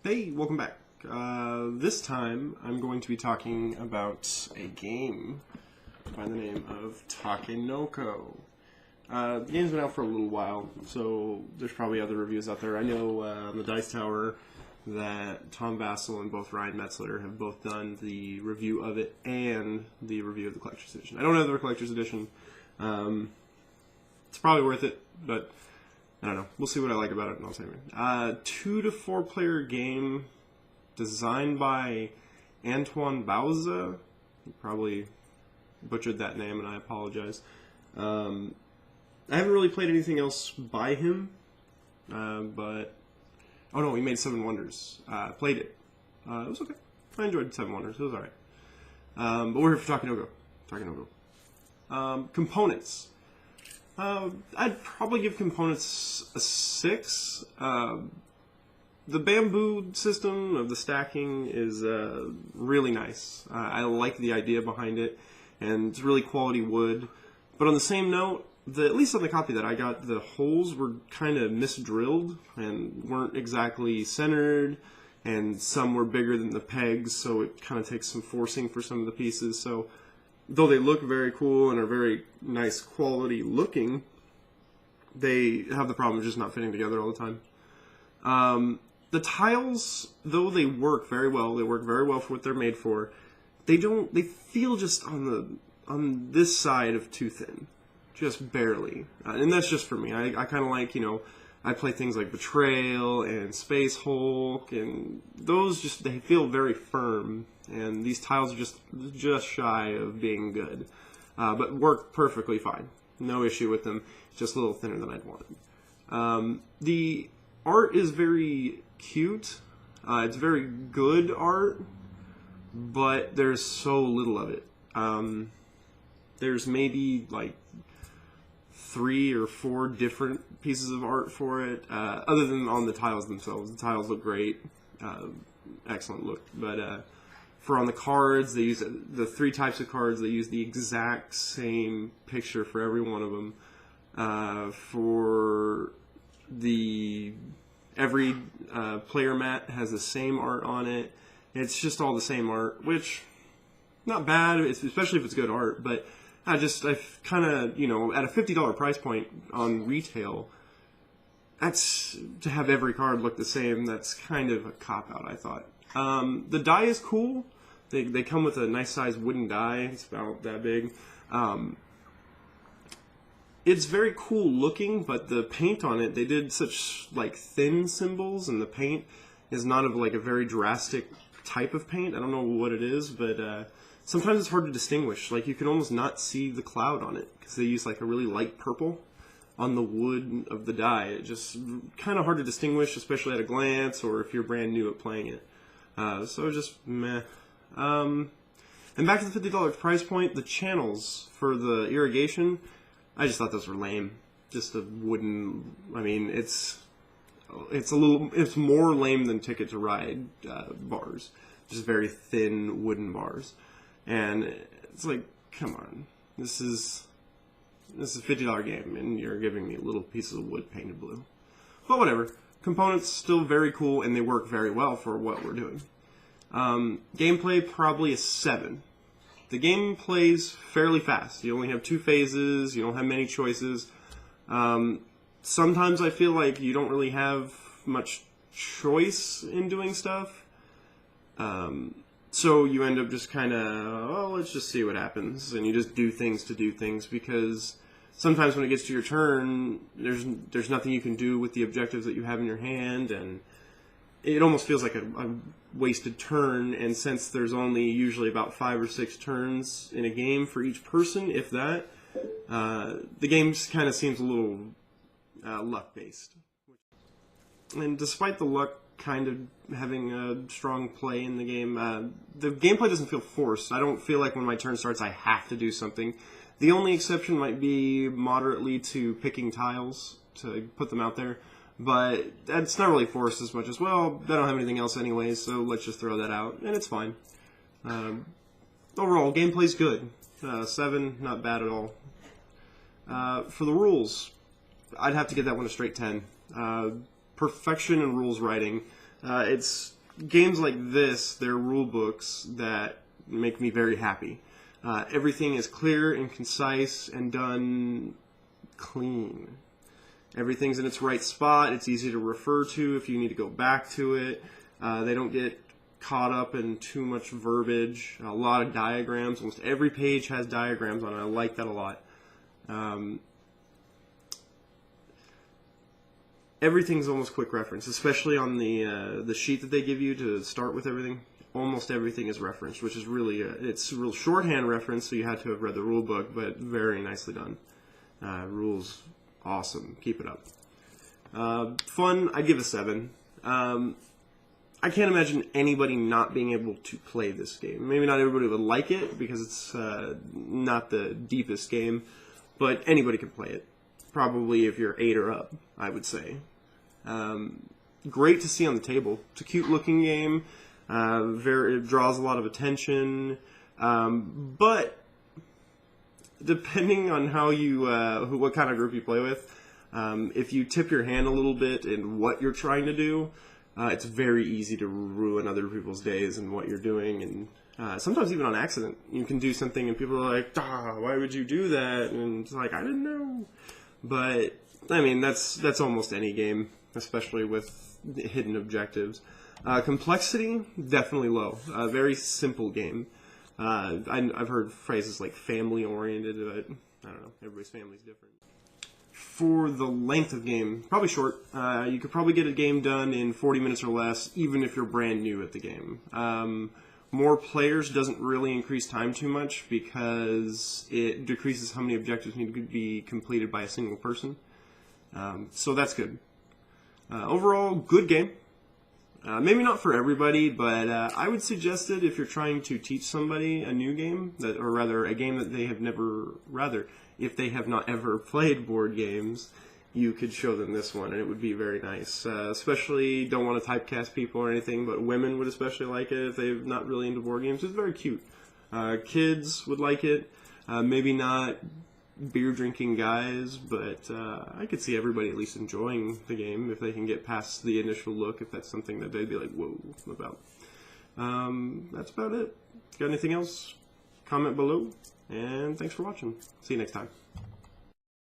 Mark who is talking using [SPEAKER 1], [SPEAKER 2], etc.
[SPEAKER 1] Hey, welcome back. This time I'm going to be talking about a game by the name of Takenoko. The game's been out for a little while, so there's probably other reviews out there. I know on the Dice Tower that Tom Vassell and both Ryan Metzler have both done the review of it and the review of the Collector's Edition. I don't have the Collector's Edition. It's probably worth it, but I don't know. We'll see what I like about it, and I'll say it. 2 to 4 player game designed by Antoine Bauza. You probably butchered that name, and I apologize. I haven't really played anything else by him, but oh no, he made Seven Wonders. Played it. It was okay. I enjoyed Seven Wonders. It was alright. But we're here for Takenoko. Components. I'd probably give components a 6. The bamboo system of the stacking is really nice. I like the idea behind it, and it's really quality wood. But on the same note, at least on the copy that I got, the holes were kind of misdrilled and weren't exactly centered, and some were bigger than the pegs, so it kind of takes some forcing for some of the pieces. So though they look very cool and are very nice quality looking, they have the problem of just not fitting together all the time. The tiles, though they work very well for what they're made for, they feel just on this side of too thin. Just barely. And that's just for me. I kind of like, I play things like Betrayal and Space Hulk, and those they feel very firm. And these tiles are just shy of being good, but work perfectly fine. No issue with them. Just a little thinner than I'd wanted. The art is very cute. It's very good art, but there's so little of it. There's maybe like 3 or 4 different pieces of art for it, other than on the tiles themselves. The tiles look great. Excellent look, but for on the cards, they use the 3 types of cards. They use the exact same picture for every one of them. For every player mat has the same art on it. It's just all the same art, which not bad, especially if it's good art. But I kind of at a $50 price point on retail, that's to have every card look the same. That's kind of a cop out, I thought. The die is cool. They come with a nice sized wooden die. It's about that big. It's very cool looking, but the paint on it, they did such thin symbols, and the paint is not of a very drastic type of paint. I don't know what it is, but sometimes it's hard to distinguish. You can almost not see the cloud on it because they use a really light purple on the wood of the die. It's just kind of hard to distinguish, especially at a glance or if you're brand new at playing it. So just meh. And back to the $50 price point, the channels for the irrigation, I just thought those were lame. Just a wooden, it's more lame than Ticket to Ride bars. Just very thin wooden bars. And it's come on. This is a $50 game, and you're giving me little pieces of wood painted blue. But whatever. Components still very cool, and they work very well for what we're doing. Gameplay, probably a 7. The game plays fairly fast. You only have 2 phases. You don't have many choices. Sometimes I feel like you don't really have much choice in doing stuff. So you end up just kind of, let's just see what happens. And you just do things to do things, because sometimes when it gets to your turn, there's nothing you can do with the objectives that you have in your hand, and it almost feels like a wasted turn. And since there's only usually about 5 or 6 turns in a game for each person, if that, the game kind of seems a little luck-based. And despite the luck kind of having a strong play in the game, the gameplay doesn't feel forced. I don't feel like when my turn starts I have to do something. The only exception might be moderately to picking tiles to put them out there. But it's not really forced as much as, well, I don't have anything else anyway, so let's just throw that out, and it's fine. Overall, gameplay's good. 7, not bad at all. For the rules, I'd have to give that one a straight 10. Perfection in rules writing. It's games like this, they're rule books that make me very happy. Everything is clear and concise and done clean. Everything's in its right spot. It's easy to refer to if you need to go back to it. They don't get caught up in too much verbiage. A lot of diagrams. Almost every page has diagrams on it. I like that a lot. Everything's almost quick reference, especially on the sheet that they give you to start with everything. Almost everything is referenced, which is really it's a real shorthand reference, so you had to have read the rule book, but very nicely done. Rules, awesome. Keep it up. Fun, I'd give a 7. I can't imagine anybody not being able to play this game. Maybe not everybody would like it because it's not the deepest game, but anybody can play it. Probably if you're 8 or up, I would say. Great to see on the table. It's a cute looking game. It draws a lot of attention, but depending on how you what kind of group you play with, if you tip your hand a little bit in what you're trying to do, it's very easy to ruin other people's days and what you're doing, and sometimes even on accident. You can do something and people are like, why would you do that? And it's like, I didn't know. But I mean, that's almost any game, especially with hidden objectives. Complexity, definitely low. Very simple game. I've heard phrases like family-oriented, but I don't know. Everybody's family's different. For the length of game, probably short. You could probably get a game done in 40 minutes or less, even if you're brand new at the game. More players doesn't really increase time too much because it decreases how many objectives need to be completed by a single person. So that's good. Overall, good game. Maybe not for everybody, but I would suggest it if you're trying to teach somebody a new game, or rather a game that they have if they have not ever played board games, you could show them this one, and it would be very nice. Especially, don't want to typecast people or anything, but women would especially like it if they're not really into board games. It's very cute. Kids would like it. Maybe not beer drinking guys, but I could see everybody at least enjoying the game if they can get past the initial look, if that's something that they'd be like, whoa, about. That's about it. Got anything else? Comment below, and thanks for watching. See you next time.